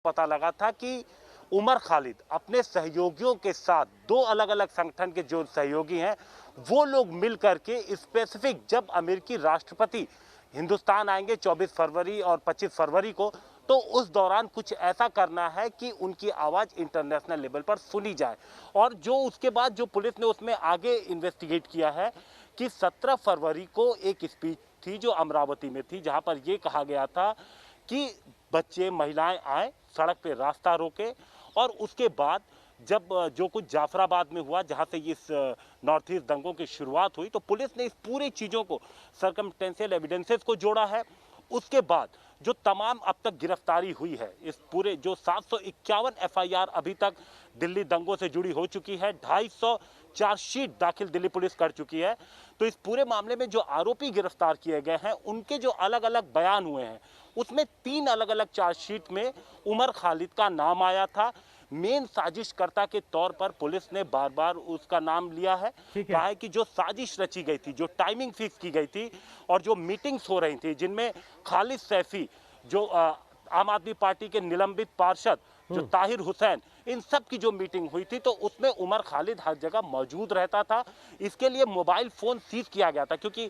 पता लगा था कि उमर खालिद अपने सहयोगियों के साथ दो अलग अलग संगठन के जो सहयोगी हैं वो लोग मिल करके स्पेसिफिक जब अमेरिकी राष्ट्रपति हिंदुस्तान आएंगे 24 फरवरी और 25 फरवरी को, तो उस दौरान कुछ ऐसा करना है कि उनकी आवाज़ इंटरनेशनल लेवल पर सुनी जाए। और जो उसके बाद जो पुलिस ने उसमें आगे इन्वेस्टिगेट किया है कि 17 फरवरी को एक स्पीच थी जो अमरावती में थी, जहां पर यह कहा गया था कि बच्चे महिलाएं आए, सड़क पे रास्ता रोके। और उसके बाद जब जो कुछ जाफराबाद में हुआ, जहां से इस नॉर्थ ईस्ट दंगों की शुरुआत हुई, तो पुलिस ने इस पूरी चीज़ों को, सर्कमस्टेंशियल एविडेंसेस को जोड़ा है। उसके बाद जो तमाम अब तक गिरफ्तारी हुई है, इस पूरे जो 751 एफआईआर अभी तक दिल्ली दंगों से जुड़ी हो चुकी है, 250 चार्जशीट दाखिल दिल्ली पुलिस कर चुकी है। तो इस पूरे मामले में जो आरोपी गिरफ्तार किए गए हैं उनके जो अलग अलग बयान हुए हैं, उसमें 3 अलग अलग चार्जशीट में उमर खालिद का नाम आया था। मेन साजिशकर्ता के तौर पर पुलिस ने बार बार उसका नाम लिया है। कहा है कि जो साजिश रची गई थी, जो टाइमिंग फिक्स की गई थी और जो मीटिंग्स हो रही थी, जिनमें खालिद सैफी, जो आम आदमी पार्टी के निलंबित पार्षद जो ताहिर हुसैन, इन सब की जो मीटिंग हुई थी, तो उसमें उमर खालिद हर जगह मौजूद रहता था। इसके लिए मोबाइल फोन सीज किया गया था, क्योंकि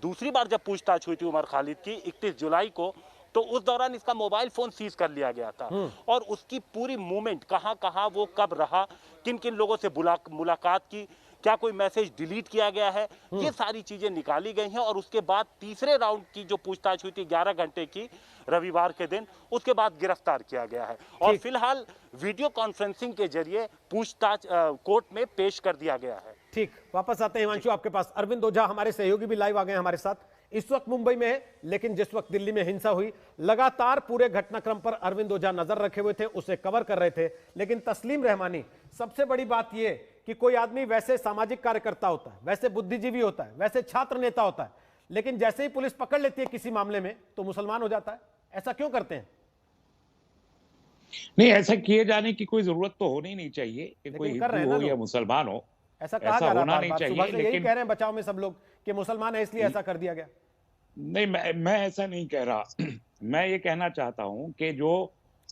दूसरी बार जब पूछताछ हुई थी उमर खालिद की 31 जुलाई को, तो उस दौरान इसका मोबाइल फोन सीज कर लिया गया था। और उसकी पूरी मूवमेंट, कहां कहां वो कब रहा, किन किन लोगों से मुलाकात की, क्या कोई मैसेज डिलीट किया गया है, ये सारी चीजें निकाली गई हैं। और उसके बाद तीसरे राउंड की जो पूछताछ हुई थी 11 घंटे की रविवार के दिन, उसके बाद गिरफ्तार किया गया है और फिलहाल वीडियो कॉन्फ्रेंसिंग के जरिए पूछताछ कोर्ट में पेश कर दिया गया है। ठीक, वापस आते हैं हिमांशु आपके पास। अरविंद ओझा हमारे सहयोगी भी लाइव आ गए हमारे साथ। इस वक्त मुंबई में है, लेकिन जिस वक्त दिल्ली में हिंसा हुई, लगातार पूरे घटनाक्रम पर अरविंद ओझा नजर रखे हुए थे, उसे कवर कर रहे थे। लेकिन तस्लीम रहमानी, सबसे बड़ी बात यह कि कोई आदमी वैसे सामाजिक कार्यकर्ता होता है, वैसे बुद्धिजीवी होता है, वैसे छात्र नेता होता है, लेकिन जैसे ही पुलिस पकड़ लेती है किसी मामले में तो मुसलमान हो जाता है। ऐसा क्यों करते हैं? नहीं, ऐसा किए जाने की कोई जरूरत तो होनी नहीं चाहिए कि कोई हिंदू हो या मुसलमान हो, ऐसा कहा जा रहा है, होना नहीं चाहिए। सुबह से यही कह रहे हैं बचाव में सब लोग कि मुसलमान है इसलिए ऐसा कर दिया गया। नहीं, मैं ऐसा नहीं कह रहा। मैं ये कहना चाहता हूं कि जो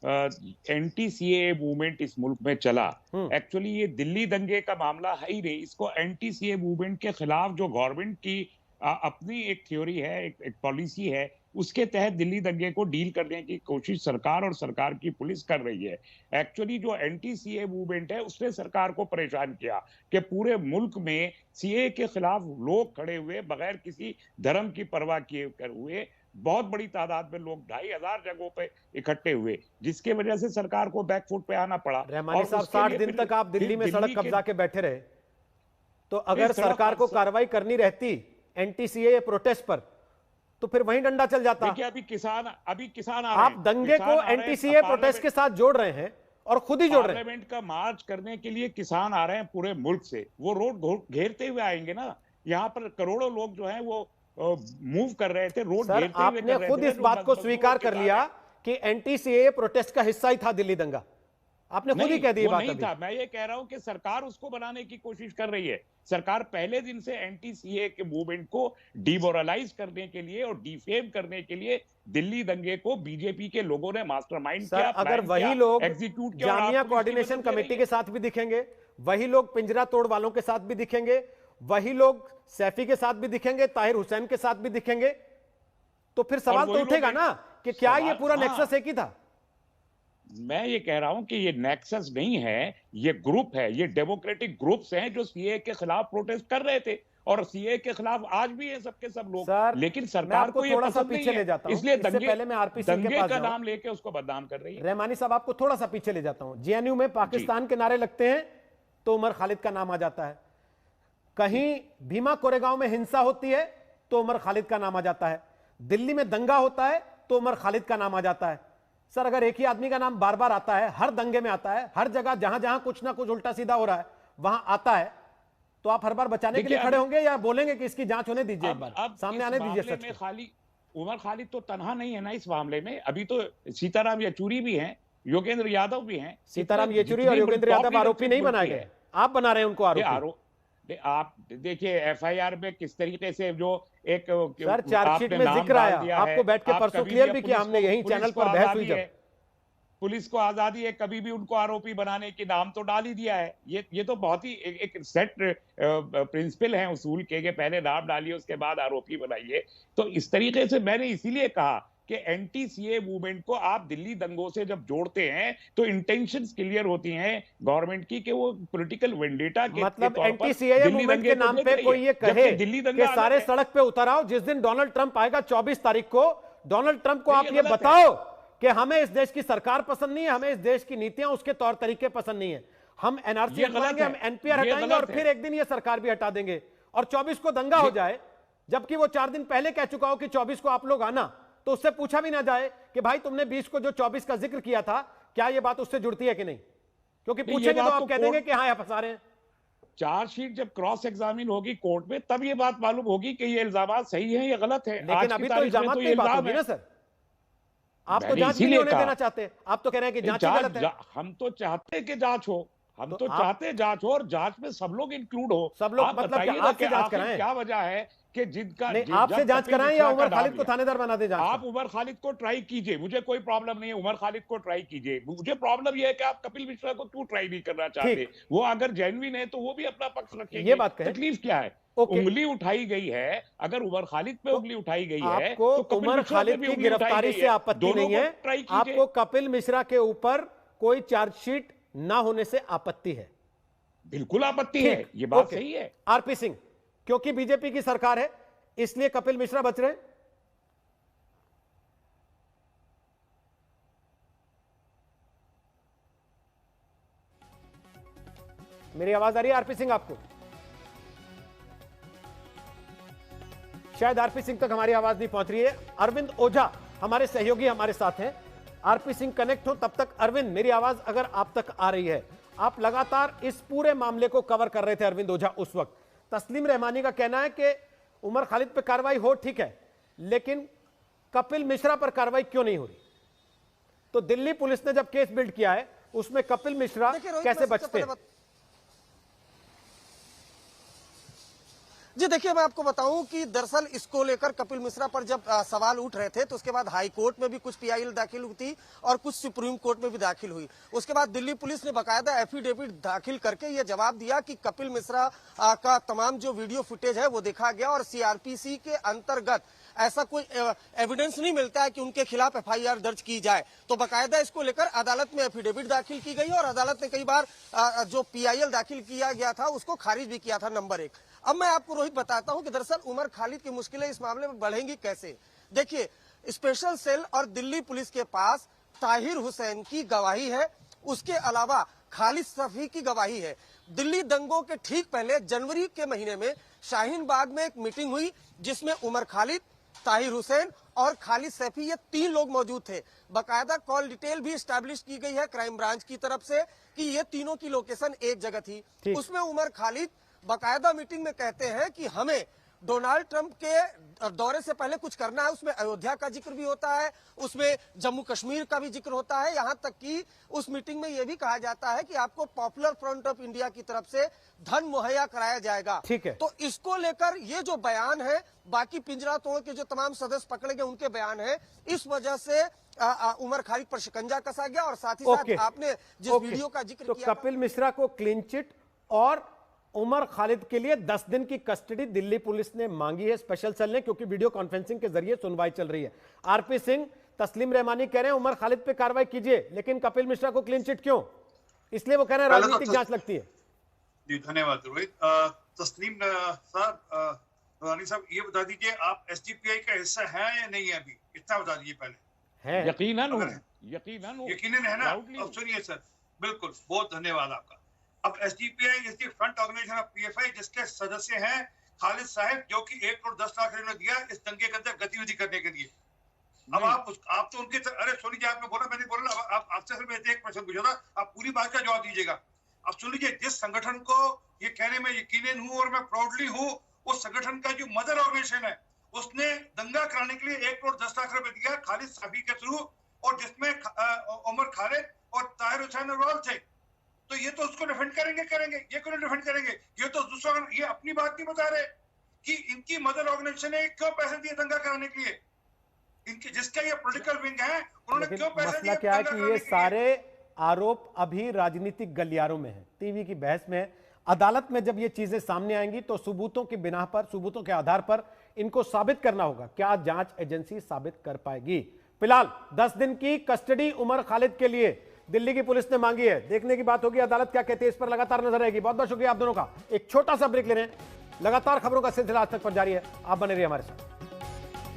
एंटी सीए मूवमेंट इस मुल्क में चला, एक्चुअली ये दिल्ली दंगे का मामला है ही नहीं। इसको एंटी सीए मूवमेंट के खिलाफ जो गवर्नमेंट की अपनी एक थ्योरी है, एक पॉलिसी है, उसके तहत दिल्ली दंगे को डील करने की कोशिश सरकार और सरकार की पुलिस कर रही है। एक्चुअली जो एंटी सीए मूवमेंट है उसने सरकार को परेशान किया कि पूरे मुल्क में सीए के खिलाफ लोग खड़े हुए, बगैर किसी धर्म की परवाह किए हुए बहुत बड़ी तादाद में लोग 2500 जगहों पे इकट्ठे हुए, जिसके वजह से सरकार को बैकफुट पे आना पड़ा। रहमानी साहब, 60 दिन तक आप दिल्ली में सड़क कब्जा के बैठे रहे, तो अगर सरकार को कार्रवाई करनी रहती एंटी सीए प्रोटेस्ट पर, तो फिर वहीं डंडा चल जाता। देखिए, अभी किसान आ रहे हैं, आप दंगे को एंटी सीए प्रोटेस्ट के साथ जोड़ रहे हैं और खुद ही जोड़ रहे हैं। पार्लियामेंट का मार्च करने के लिए किसान आ रहे हैं पूरे मुल्क से, वो रोड घेरते हुए आएंगे ना। यहाँ पर करोड़ों लोग जो हैं वो मूव कर रहे थे, रोड घेरते हुए। आपने खुद इस बात को स्वीकार कर लिया कि एंटी सीए प्रोटेस्ट का हिस्सा ही था दिल्ली दंगा। आपने खुद ही कह दी बात। नहीं था, मैं ये कह रहा हूं कि सरकार उसको बनाने की कोशिश कर रही है। सरकार पहले दिन से एंटी सीए के मूवमेंट को डिमोरलाइज करने के लिए और डिफेम करने के लिए दिल्ली दंगे को बीजेपी के लोगों ने मास्टरमाइंड किया। अगर वही लोग जामिया कोऑर्डिनेशन कमेटी के साथ भी दिखेंगे, वही लोग पिंजरा तोड़ वालों के साथ भी दिखेंगे, वही लोग सैफी के साथ भी दिखेंगे, ताहिर हुसैन के साथ भी दिखेंगे, तो फिर सवाल तो उठेगा ना कि क्या ये पूरा नेक्सस एक ही था? मैं ये कह रहा हूं कि ये नेक्सस नहीं है, ये ग्रुप है, ये डेमोक्रेटिक ग्रुप्स हैं जो सीए के खिलाफ प्रोटेस्ट कर रहे थे और सीए के खिलाफ आज भी है सबके सब लोग। लेकिन सरकार को ये पसंद नहीं है, इसलिए दंगे का नाम लेके उसको बदनाम कर रही है। रहमानी साहब, आपको थोड़ा सा पीछे ले जाता हूं। जेएनयू में पाकिस्तान के नारे लगते हैं तो उमर खालिद का नाम आ जाता है, कहीं भीमा कोरेगांव में हिंसा होती है तो उमर खालिद का नाम आ जाता है, दिल्ली में दंगा होता है तो उमर खालिद का नाम आ जाता है। सर, अगर एक ही आदमी का नाम बार बार आता है, हर दंगे में आता है, हर जगह जहां जहां कुछ ना कुछ उल्टा सीधा हो रहा है वहां आता है, तो आप हर बार बचाने के लिए खड़े होंगे या बोलेंगे कि इसकी जांच होने दीजिए, एक बार सामने आने दीजिए सच में? खाली उमर खालिद तो तनहा नहीं है ना इस मामले में। अभी तो सीताराम येचुरी भी हैं, योगेंद्र यादव भी हैं। सीताराम येचुरी और योगेंर यादव आरोपी नहीं बनाए गए, आप बना रहे हैं उनको आरोपी। आप देखिए एफआईआर में किस तरीके से जो एक सर चार्जशीट में जिक्र आया, आपको बैठ के परसों क्लियर भी किया हमने, यही चैनल पर बहस हुई जब। पुलिस को आजादी है कभी भी उनको आरोपी बनाने की, नाम तो डाल ही दिया है। ये तो बहुत ही एक सेट प्रिंसिपल है उसूल के पहले नाम डालिए उसके बाद आरोपी बनाइए। तो इस तरीके से मैंने इसीलिए कहा कि एंटी सीए मूवमेंट को आप दिल्ली दंगों से जब जोड़ते हैं तो इंटेंशंस क्लियर होती हैं गवर्नमेंट की कि वो पॉलिटिकल वेंडेटा के मतलब तौर पर एंटी सीए दिल्ली मूवमेंट दंगे के को नाम देख पे रही कोई है। ये कहे जबकि दिल्ली कि दंगा सारे अलग है। सड़क पे उतर आओ, जिस दिन डोनाल्ड ट्रंप आएगा 24 तारीख को, डोनाल्ड ट्रंप को नहीं, आप ये ये गलत है। बताओ कि हमें इस देश की सरकार पसंद नहीं है, हमें इस देश की नीतियां, उसके तौर तरीके पसंद नहीं है, हम एनआरसी ये गलत हटवाएंगे, हम है। एनपीआर ये हटाएंगे और गलत फिर है। एक दिन ये सरकार भी हटा देंगे और 24 को दंगा हो जाए, जबकि वो 4 दिन पहले कह चुका हो कि 24 को आप लोग आना, तो उससे पूछा भी ना जाए कि भाई तुमने 20 को जो 24 का जिक्र किया था, क्या ये बात उससे जुड़ती है कि नहीं? क्योंकि नहीं, ये पूछेंगे तो बात आप तो कह देंगे कि हाँ आप फंसा रहे हैं। चार्जशीट जब क्रॉस एग्जामिन होगी कोर्ट में तब ये बात मालूम होगी कि ये इल्जामात सही है या गलत है। लेकिन अभी तो इल्जामात पे बात होगी ना सर, आप तो मैंने जांच भी नहीं इसीलिए होने कहा। देना चाहते, आप तो कह रहे हैं कि जांच ही गलत है। हम तो चाहते हैं कि जांच हो, हम तो तो आप- चाहते हैं जांच हो और जांच में सब लोग इंक्लूड हो। सब लोग आप मतलब बताइए क्या ना आपसे कि जांच आखिर कराएं? क्या वजह है कि जिनका नहीं, जब आपसे जांच कपिल कराएं या मिश्रा का उमर नाम खालिद को लिया, थानेदार बना दे जांच आप का? उमर खालिद को ट्राई कीजिए, मुझे कोई प्रॉब्लम नहीं है, उमर खालिद को ट्राई कीजिए। मुझे प्रॉब्लम यह है कि आप कपिल मिश्रा को क्यों ट्राई नहीं करना चाहते? वो अगर जेन्युइन है तो वो भी अपना पक्ष रखेंगे। ये बात कहें। तकलीफ क्या है? ओके। उंगली उठाई गई है, अगर उमर खालिद पे तो उंगली उठाई गई है आपको तो कपिल उमर मिश्रा पे खालिद भी की उंगली उठाई गिरफ्तारी गई से है। आपत्ति दोनों नहीं को है, ट्राई कीजिए। आपको कपिल मिश्रा के ऊपर कोई चार्जशीट ना होने से आपत्ति है। बिल्कुल आपत्ति है, ठीक, ये बात ओके। सही है। आरपी सिंह, क्योंकि बीजेपी की सरकार है इसलिए कपिल मिश्रा बच रहे हैं। मेरी आवाज आ रही है आरपी सिंह आपको? शायद आरपी सिंह तक हमारी आवाज नहीं पहुंच रही है। अरविंद ओझा हमारे सहयोगी हमारे साथ हैं, आरपी सिंह कनेक्ट हो तब तक। अरविंद, मेरी आवाज अगर आप तक आ रही है, आप लगातार इस पूरे मामले को कवर कर रहे थे अरविंद ओझा उस वक्त। तस्लीम रहमानी का कहना है कि उमर खालिद पे कार्रवाई हो, ठीक है, लेकिन कपिल मिश्रा पर कार्रवाई क्यों नहीं हो रही? तो दिल्ली पुलिस ने जब केस बिल्ड किया है उसमें कपिल मिश्रा कैसे बचते हैं? जी देखिए, मैं आपको बताऊं कि दरअसल इसको लेकर कपिल मिश्रा पर जब सवाल उठ रहे थे तो उसके बाद हाई कोर्ट में भी कुछ पीआईएल दाखिल हुई थी और कुछ सुप्रीम कोर्ट में भी दाखिल हुई। उसके बाद दिल्ली पुलिस ने बकायदा एफिडेविट दाखिल करके ये जवाब दिया कि कपिल मिश्रा का तमाम जो वीडियो फुटेज है वो देखा गया और सीआरपीसी के अंतर्गत ऐसा कोई एविडेंस नहीं मिलता है कि उनके खिलाफ एफआईआर दर्ज की जाए। तो बकायदा इसको लेकर अदालत में एफिडेविट दाखिल की गई और अदालत ने कई बार जो पीआईएल दाखिल किया गया था उसको खारिज भी किया था। नंबर 1, अब मैं आपको रोहित बताता हूं कि दरअसल उमर खालिद की मुश्किलें इस मामले में बढ़ेंगी कैसे। देखिए, स्पेशल सेल और दिल्ली पुलिस के पास ताहिर हुसैन की गवाही है, उसके अलावा खालिद सफी की गवाही है। दिल्ली दंगों के ठीक पहले जनवरी के महीने में शाहीन बाग में एक मीटिंग हुई जिसमें उमर खालिद, ताहिर हुसैन और खालिद सैफी ये 3 लोग मौजूद थे। बकायदा कॉल डिटेल भी स्टैब्लिश की गई है क्राइम ब्रांच की तरफ से कि ये तीनों की लोकेशन एक जगह थी। उसमें उमर खालिद बकायदा मीटिंग में कहते हैं कि हमें डोनाल्ड ट्रंप के दौरे से पहले कुछ करना है। उसमें अयोध्या का जिक्र भी होता है, उसमें जम्मू कश्मीर का भी जिक्र होता है, यहाँ तक कि उस मीटिंग में यह भी कहा जाता है कि आपको पॉपुलर फ्रंट ऑफ इंडिया की तरफ से धन मुहैया कराया जाएगा। ठीक है। तो इसको लेकर ये जो बयान है, बाकी पिंजरा तोड़ के जो तमाम सदस्य पकड़े गए उनके बयान है, इस वजह से उमर खालिद पर शिकंजा कसा गया। और साथ ही साथ आपने जिस वीडियो का जिक्र तो किया, कपिल मिश्रा को क्लीन चिट और उमर खालिद के लिए 10 दिन की कस्टडी दिल्ली पुलिस ने मांगी है स्पेशल सेल ने, क्योंकि वीडियो कॉन्फ्रेंसिंग के जरिए सुनवाई चल रही है। आरपी सिंह, तस्लीम रहमानी कह रहे हैं उमर खालिद पे कार्रवाई कीजिए, लेकिन कपिल मिश्रा को क्लीन चिट क्यों? इसलिए वो कह रहे हैं राजनीतिक जांच लगती है। जी धन्यवाद रोहित। तस्लीम साहब, रानी साहब, ये बता दीजिए आप एसडीपीआई का हिस्सा है या नहीं है? अभी इतना बता दीजिए पहले। है, यकीनन है ना? अब सुनिए सर, बिल्कुल, बहुत धन्यवाद आपका। अब SDPI is the front organisation of PFI, जिसके सदस्य हैं खालिद साहब, जो कि 1 करोड़ 10 लाख रुपए दिया इस दंगे के अंदर गतिविधि करने के लिए। अब आप तो उनके, अरे सुन लीजिए, आपने बोला, मैंने बोला, अब आपसे सिर्फ एक प्रश्न पूछा था, आप पूरी बात का जवाब दीजिएगा। अब सुन लीजिए, जिस संगठन को ये कहने में यकीनन हूं और मैं प्राउडली हूं, उस संगठन का जो मदर ऑर्गेनाइजेशन है उसने दंगा कराने के लिए 1 करोड़ 10 लाख रुपए दिया खालिद साहब के थ्रू, और जिसमें उमर खालिद और ताहिर हुसैन अग्रवाल थे। तो ये तो उसको डिफेंड करेंगे, ये क्यों डिफेंड करेंगे? ये तो दूसरा, ये अपनी बात नहीं बता रहे कि इनकी मदर ऑर्गेनाइजेशन ने क्यों पैसे दिए दंगा कराने के लिए। इनके जिसका ये पॉलिटिकल विंग है उन्होंने लेकिन क्यों पैसे मसला दिए क्या है दंगा कि कराने ये के लिए? सारे आरोप अभी राजनीतिक गलियारों में है, टीवी की बहस में है। अदालत में जब ये चीजें सामने आएंगी तो सबूतों की बिना पर, सबूतों के आधार पर इनको साबित करना होगा। क्या जांच एजेंसी साबित कर पाएगी? फिलहाल 10 दिन की कस्टडी उमर खालिद के लिए दिल्ली की पुलिस ने मांगी है। देखने की बात होगी अदालत क्या कहती है, इस पर लगातार नजर रहेगी। बहुत बहुत शुक्रिया आप दोनों का। एक छोटा सा ब्रेक ले रहे हैं, लगातार खबरों का सिलसिला आज तक पर जारी है, आप बने रहिए हमारे साथ।